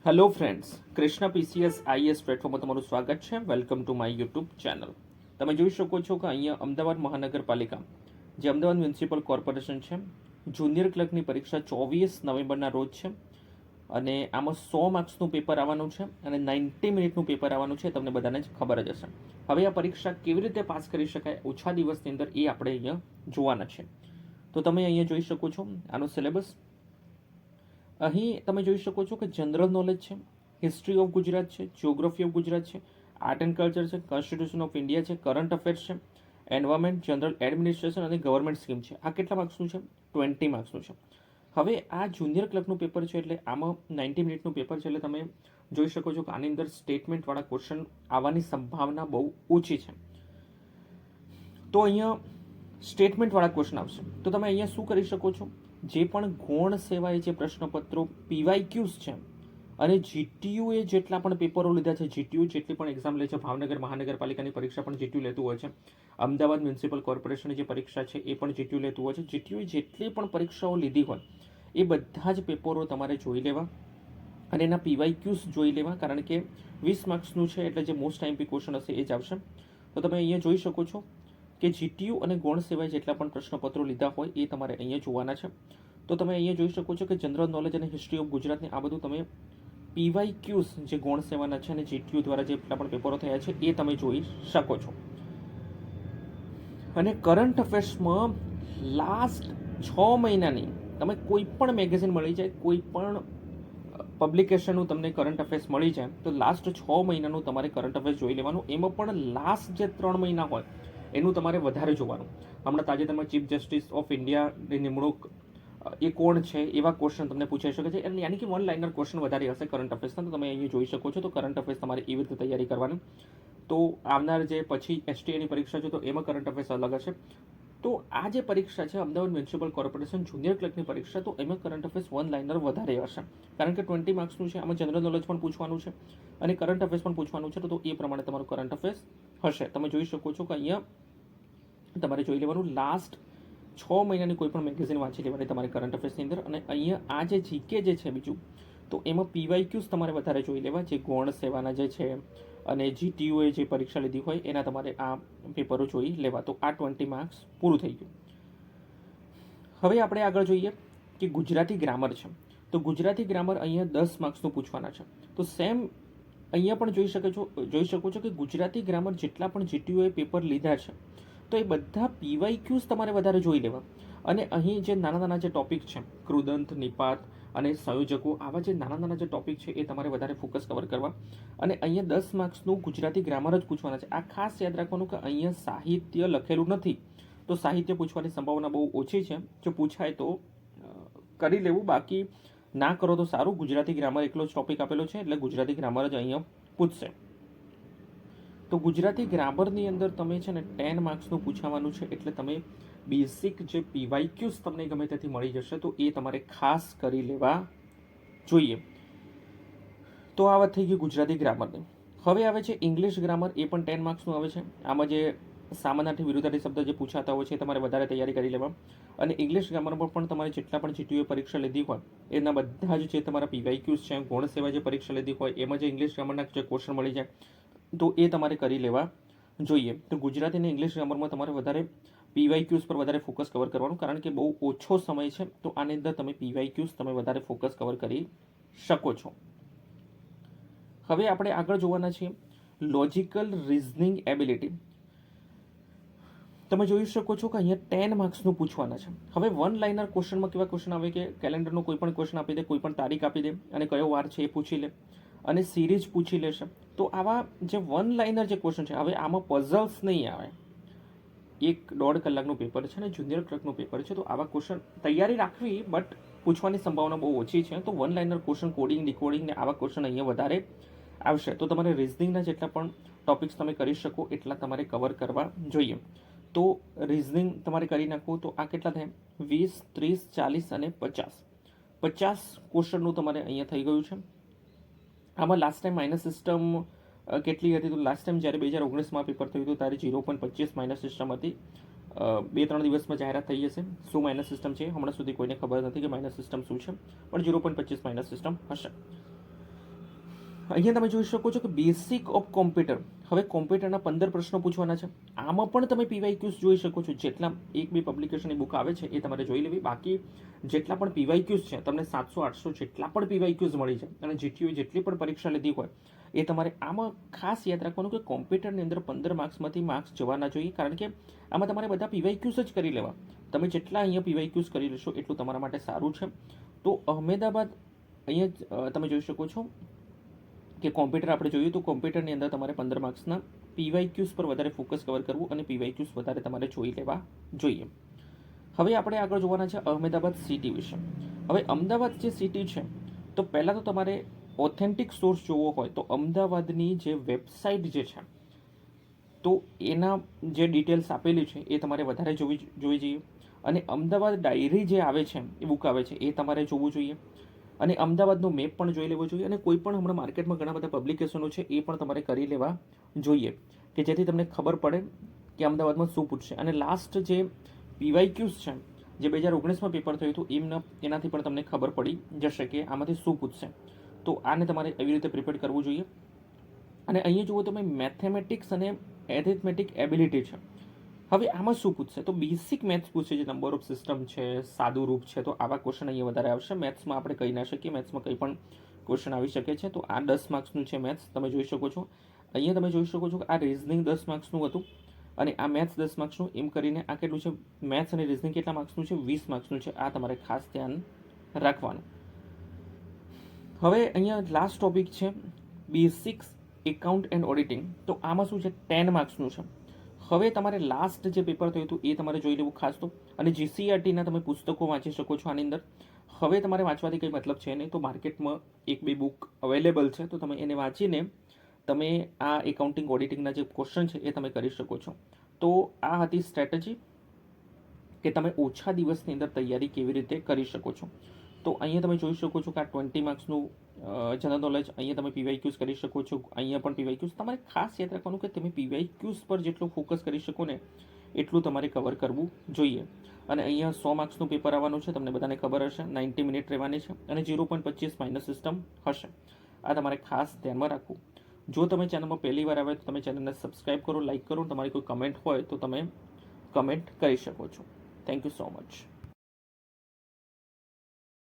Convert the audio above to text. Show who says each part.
Speaker 1: Hello friends, Krishna પીસીએસ IAS પ્લેટફોર્મમાં તમારું સ્વાગત છે. Welcome to my YouTube channel. તમે જોઈ શકો છો કે અહીંયા અમદાવાદ મહાનગરપાલિકા, જે અમદાવાદ મ્યુનિસિપલ કોર્પોરેશન છે, જુનિયર ક્લર્કની પરીક્ષા 24 નવેમ્બરના રોજ છે અને આમાં 100 માર્ક્સનું પેપર આવવાનું છે અને 90 મિનિટનું પેપર આવવાનું છે. તમને બધાને જ ખબર જ હશે. હવે આ પરીક્ષા કેવી રીતે પાસ કરી શકાય ઓછા દિવસની અંદર એ આપણે અહીંયા જોવાના છે. તો તમે અહીંયા જોઈ શકો છો આનો સિલેબસ. અહીં તમે જોઈ શકો છો કે જનરલ નોલેજ છે, હિસ્ટ્રી ઓફ ગુજરાત છે, જિયોગ્રાફી ઓફ ગુજરાત છે, આર્ટ એન્ડ કલ્ચર છે, કોન્સ્ટિટ્યુશન ઓફ ઇન્ડિયા છે, કરંટ અફેર્સ છે, એન્વાયરમેન્ટ, જનરલ એડમિનિસ્ટ્રેશન અને ગવર્મેન્ટ સ્કીમ છે. આ કેટલા માર્ક્સનું છે? 20 માર્ક્સનું છે. હવે આ જુનિયર ક્લર્કનું પેપર છે એટલે આમાં 90 મિનિટનું પેપર છે એટલે તમે જોઈ શકો છો કે આની અંદર સ્ટેટમેન્ટવાળા ક્વેશ્ચન આવવાની સંભાવના બહુ ઓછી છે. તો અહીંયા સ્ટેટમેન્ટવાળા ક્વેશ્ચન આવશે. તો તમે અહીંયા શું કરી શકો છો? જે પણ ગૌણ સેવાએ જે પ્રશ્નપત્રો પીવાયક્યુઝ છે અને જીટીયુએ જેટલા પણ પેપરો લીધા છે, જીટીયુ જેટલી પણ એક્ઝામ લે છે, ભાવનગર મહાનગરપાલિકાની પરીક્ષા પણ જીટીયુ લેતું હોય છે, અમદાવાદ મ્યુનિસિપલ કોર્પોરેશનની જે પરીક્ષા છે એ પણ જીટીયુ લેતું હોય છે. જીટીયુએ જેટલી પણ પરીક્ષાઓ લીધી હોય એ બધા જ પેપરો તમારે જોઈ લેવા અને એના પીવાયક્યુઝ જોઈ લેવા, કારણ કે 20 માર્ક્સનું છે એટલે જે મોસ્ટ આઈમ્પી ક્વેશ્ચન હશે એ જ આવશે. તો તમે અહીંયા જોઈ શકો છો કે જીટીયુ અને ગૌણ સેવાએ જેટલા પણ પ્રશ્નપત્રો લીધા હોય એ તમારે અહીંયા જોવાના છે. તો તમે અહીંયા જોઈ શકો છો કે જનરલ નોલેજ અને હિસ્ટ્રી ઓફ ગુજરાતની આ બધું તમે પીવાયક્યુઝ જે ગૌણ સેવાના છે અને જીટીયુ દ્વારા જેટલા પણ પેપરો થયા છે એ તમે જોઈ શકો છો. અને કરંટ અફેર્સમાં લાસ્ટ 6 મહિનાની તમે કોઈ પણ મેગેઝિન મળી જાય, કોઈ પણ પબ્લિકેશનનું તમને કરંટ અફેર્સ મળી જાય તો લાસ્ટ 6 મહિનાનું તમારે કરંટ અફેર્સ જોઈ લેવાનું. એમાં પણ લાસ્ટ જે 3 મહિના હોય એનું તમારે વધારે જોવાનું. હમણાં તાજેતરમાં ચીફ જસ્ટિસ ઓફ ઇન્ડિયાની નિમણૂક એ કોણ છે એવા ક્વેશ્ચન તમને પૂછાઈ શકે છે. યાની કે વન લાઇનર ક્વેશ્ચન વધારે હશે કરંટ અફેર્સના. તો તમે અહીંયા જોઈ શકો છો. તો કરંટ અફેર્સ તમારે એવી રીતે તૈયારી કરવાની. તો આવનાર જે પછી એસટીએની પરીક્ષા છે તો એમાં કરંટ અફેર્સ અલગ હશે. તો આ જે પરીક્ષા છે અમદાવાદ મ્યુનિસિપલ કોર્પોરેશન જુનિયર ક્લર્કની પરીક્ષા, તો એમાં કરંટ અફેર્સ વન લાઇનર વધારે હશે, કારણ કે 20 માર્ક્સનું છે. આમાં જનરલ નોલેજ પણ પૂછવાનું છે અને કરંટ અફેર્સ પણ પૂછવાનું છે. તો એ પ્રમાણે તમારું કરંટ અફેર્સ હશે. તમે જોઈ શકો છો કે અહીંયા તમારે જોઈ લેવાનું લાસ્ટ 6 મહિનાની કોઈ પણ મેગેઝિન વાંચી લેવાની તમારે કરંટ અફેર્સની અંદર. અને અહીંયા આ જે જીકે જે છે બીજું, તો એમાં પીવાયક્યુઝ તમારે વધારે જોઈ લેવા, જે ગૌણ સેવાના જે છે અને જીટીયુએ જે પરીક્ષા લીધી હોય એના તમારે આ પેપરો જોઈ લેવા. તો આ 20 માર્ક્સ પૂરું થઈ ગયું. હવે આપણે આગળ જોઈએ કે ગુજરાતી ગ્રામર છે. તો ગુજરાતી ગ્રામર અહીંયા 10 માર્ક્સનું પૂછવાના છે. તો સેમ અહીંયા પણ જોઈ શકો છો કે ગુજરાતી ગ્રામર જેટલા પણ જીટીયુએ પેપર લીધા છે તો એ બધા પીવાયક્યુઝ તમારે વધારે જોઈ લેવા. અને અહીં જે નાના નાના જે ટોપિક છે, કૃદંત, નિપાત અને સંયોજકો, આવા જે નાના નાના જે ટોપિક છે એ તમારે વધારે ફોકસ કવર કરવા. અને અહીંયા 10 માર્ક્સનું ગુજરાતી ગ્રામર જ પૂછવાના છે. આ ખાસ યાદ રાખવાનું કે અહીંયા સાહિત્ય લખેલું નથી, તો સાહિત્ય પૂછવાની સંભાવના બહુ ઓછી છે. જો પૂછાય તો કરી લેવું, બાકી ના કરો તો સારું. ગુજરાતી ગ્રામર એકલો જ ટોપિક આપેલો છે એટલે ગુજરાતી ગ્રામર જ અહીંયા પૂછશે. તો ગુજરાતી ગ્રામરની અંદર તમે છે ને 10 માર્ક્સનું પૂછાવાનું છે એટલે તમે બેસિક જે પીવાયક્યુઝ તમને ગમે ત્યાંથી મળી જશે તો એ તમારે ખાસ કરી લેવા જોઈએ. તો આ વાત થઈ ગઈ ગુજરાતી ગ્રામરની. હવે આવે છે ઇંગ્લિશ ગ્રામર. એ પણ 10 માર્ક્સનું આવે છે. આમાં જે સામાનાર્થી વિરુદ્ધાર્થી શબ્દ જે પૂછાતા હોય છે તમારે વધારે તૈયારી કરી લેવા. અને ઇંગ્લિશ ગ્રામરમાં પણ તમારે જેટલા પણ જીટીયુએ પરીક્ષા લીધી હોય એના બધા જ જે તમારા પીવાયક્યુઝ છે, ગૌણ સેવા જે પરીક્ષા લીધી હોય એમાં જે ઇંગ્લિશ ગ્રામરના જે ક્વેશ્ચન મળી જાય તો એ તમારે કરી લેવા જોઈએ. તો ગુજરાતી અને ઇંગ્લિશ ગ્રામરમાં તમારે વધારે પીવાયક્યુઝ પર વધારે ફોકસ કવર કરવાનું, કારણ કે બહુ ઓછો સમય છે. તો આની અંદર તમે પીવાયક્યુઝ તમે વધારે ફોકસ કવર કરી શકો છો. હવે આપણે આગળ જોવાના છીએ લોજિકલ રીઝનિંગ એબિલિટી. તમે જોઈ શકો છો કે અહીંયા 10 માર્ક્સનું પૂછવાના છે. હવે વન લાઇનર ક્વેશ્ચનમાં કેવા ક્વેશ્ચન આવે કે કેલેન્ડરનો કોઈ પણ ક્વેશ્ચન આપી દે, કોઈ પણ તારીખ આપી દે અને કયો વાર છે એ પૂછી લે અને સિરીઝ પૂછી લેશે. તો આવા જે વન લાઇનર જે ક્વેશ્ચન છે, હવે આમાં પઝલ્સ નહીં આવે. 1-1.5 કલાકનું પેપર છે અને જુનિયર ક્લર્કનું પેપર છે. તો આવા ક્વેશ્ચન તૈયારી રાખવી, બટ પૂછવાની સંભાવના બહુ ઓછી છે. તો one liner question, coding, decoding ને આવા ક્વેશ્ચન અહીંયા વધારે આવશે. તો તમારે રિઝનિંગના જેટલા પણ ટોપિક્સ તમે કરી શકો એટલા તમારે કવર કરવા જોઈએ. તો રિઝનિંગ તમારે કરી નાખવું તો આ કેટલા થાય? 20, 30, 40 અને 50. 50 ક્વેશ્ચનનું તમારે અહીંયા થઈ ગયું છે. આમાં લાસ્ટ ટાઈમ માઇનસ સિસ્ટમ કેટલી હતી? તો લાસ્ટ ટાઈમ જ્યારે 2019માં પેપર થયું હતું ત્યારે 0.25 માઇનસ સિસ્ટમ હતી. 2-3 દિવસમાં જાહેરાત થઈ જશે શું માઇનસ સિસ્ટમ છે. હમણાં સુધી કોઈને ખબર નથી કે માઇનસ સિસ્ટમ શું છે, પણ 0.25 માઇનસ સિસ્ટમ હશે. અહીંયા તમે જોઈ શકો છો કે બેસિક ઓફ કોમ્પ્યુટર. હવે કોમ્પ્યુટરના 15 પ્રશ્નો પૂછવાના છે. આમાં પણ તમે પીવાયક્યુઝ જોઈ શકો છો. જેટલા એક બે પબ્લિકેશનની બુક આવે છે એ તમારે જોઈ લેવી. બાકી જેટલા પણ પીવાયક્યુઝ છે તમને 700-800 જેટલા પણ પીવાયક્યુઝ મળી જાય, અને જીટીયુએ જેટલી પણ પરીક્ષા લીધી હોય એ તમારે આમાં ખાસ યાદ રાખવાનું કે કોમ્પ્યુટરની અંદર 15 માર્ક્સમાંથી માર્ક્સ જવાના જોઈએ, કારણ કે આમાં તમારે બધા પીવાયક્યુઝ જ કરી લેવા. તમે જેટલા અહીંયા પીવાયક્યુઝ કરી લેશો એટલું તમારા માટે સારું છે. તો અહમદાબાદ અહીંયા તમે જોઈ શકો છો કે કોમ્પ્યુટર આપણે જોઈએ તો કોમ્પ્યુટરની અંદર તમારે 15 માર્ક્સના પીવાયક્યુઝ પર વધારે ફોકસ કવર કરવું અને પીવાયક્યુઝ વધારે તમારે જોઈ લેવા જોઈએ. હવે આપણે આગળ જોવાના છે અહમદાબાદ સિટી વિશે. હવે અમદાવાદ જે સિટી છે, તો પહેલાં તો તમારે ઓથેન્ટિક સોર્સ જોવો હોય તો અમદાવાદની જે વેબસાઇટ જે છે તો એના જે ડિટેલ્સ આપેલી છે એ તમારે વધારે જોવી જોઈએ. અને અમદાવાદ ડાયરી જે આવે છે એ બુક આવે છે એ તમારે જોવું જોઈએ. અને અમદાવાદનો મેપ પણ જોઈ લેવો જોઈએ. અને કોઈ પણ હમણાં માર્કેટમાં ઘણા બધા પબ્લિકેશનો છે એ પણ તમારે કરી લેવા જોઈએ, કે જેથી તમને ખબર પડે કે અમદાવાદમાં શું પૂછશે. અને લાસ્ટ જે પીવાયક્યુઝ છે જે 2019માં પેપર થયું હતું એનાથી પણ તમને ખબર પડી જશે કે આમાંથી શું પૂછશે. તો આને તમારે એવી રીતે પ્રિપેર કરવું જોઈએ. અને અહીંયા જુઓ તમે મેથેમેટિક્સ અને એરિથમેટિક એબિલિટી છે. હવે આમાં શું પૂછશે? તો બેસિક મેથ્સ પૂછે છે, નંબર ઓફ સિસ્ટમ છે, સાદું રૂપ છે. તો આવા ક્વેશ્ચન અહીંયા વધારે આવશે. મેથ્સમાં આપણે કહી ના શકીએ, મેથ્સમાં કંઈ પણ ક્વેશ્ચન આવી શકે છે. તો આ 10 માર્ક્સનું છે મેથ્સ, તમે જોઈ શકો છો. અહીંયા તમે જોઈ શકો છો કે આ રિઝનિંગ 10 માર્ક્સનું હતું અને આ મેથ્સ 10 માર્ક્સનું. એમ કરીને આ કેટલું છે? મેથ્સ અને રિઝનિંગ કેટલા માર્ક્સનું છે? 20 માર્ક્સનું છે. આ તમારે ખાસ ધ્યાન રાખવાનું. હવે અહીંયા લાસ્ટ ટોપિક છે બેસિક્સ એકાઉન્ટ એન્ડ ઓડિટિંગ. તો આમાં શું છે? 10 માર્ક્સનું છે. હવે તમારે લાસ્ટ જે પેપર થયું હતું એ તમારે જોઈ લેવું ખાસ તો. અને જીસીઆરટીના તમે પુસ્તકો વાંચી શકો છો આની અંદર. હવે તમારે વાંચવાથી કંઈ મતલબ છે નહીં, તો માર્કેટમાં એક બે બુક અવેલેબલ છે, તો તમે એને વાંચીને તમે આ એકાઉન્ટિંગ ઓડિટિંગના જે ક્વેશ્ચન છે એ તમે કરી શકો છો. તો આ હતી સ્ટ્રેટેજી કે તમે ઓછા દિવસની અંદર તૈયારી કેવી રીતે કરી શકો છો. તો અહીંયા તમે જોઈ શકો છો કે આ 20 માર્ક્સનું જનરલ નોલેજ, અહીંયા તમે પીવાયક્યુઝ કરી શકો છો. અહીંયા પણ પીવાયક્યુઝ. તમારે ખાસ યાદ રાખવાનું કે તમે પીવાયક્યુઝ પર જેટલું ફોકસ કરી શકો ને એટલું તમારે કવર કરવું જોઈએ. અને અહીંયા 100 માર્ક્સનું પેપર આવવાનું છે, તમને બધાને ખબર હશે. 90 મિનિટ રહેવાની છે અને 0.25 માઇનસ સિસ્ટમ હશે. આ તમારે ખાસ ધ્યાનમાં રાખવું. જો તમે ચેનલમાં પહેલી વાર આવે તો તમે ચેનલને સબસ્ક્રાઈબ કરો, લાઇક કરો. તમારી કોઈ કમેન્ટ હોય તો તમે કમેન્ટ કરી શકો છો. Thank you so much.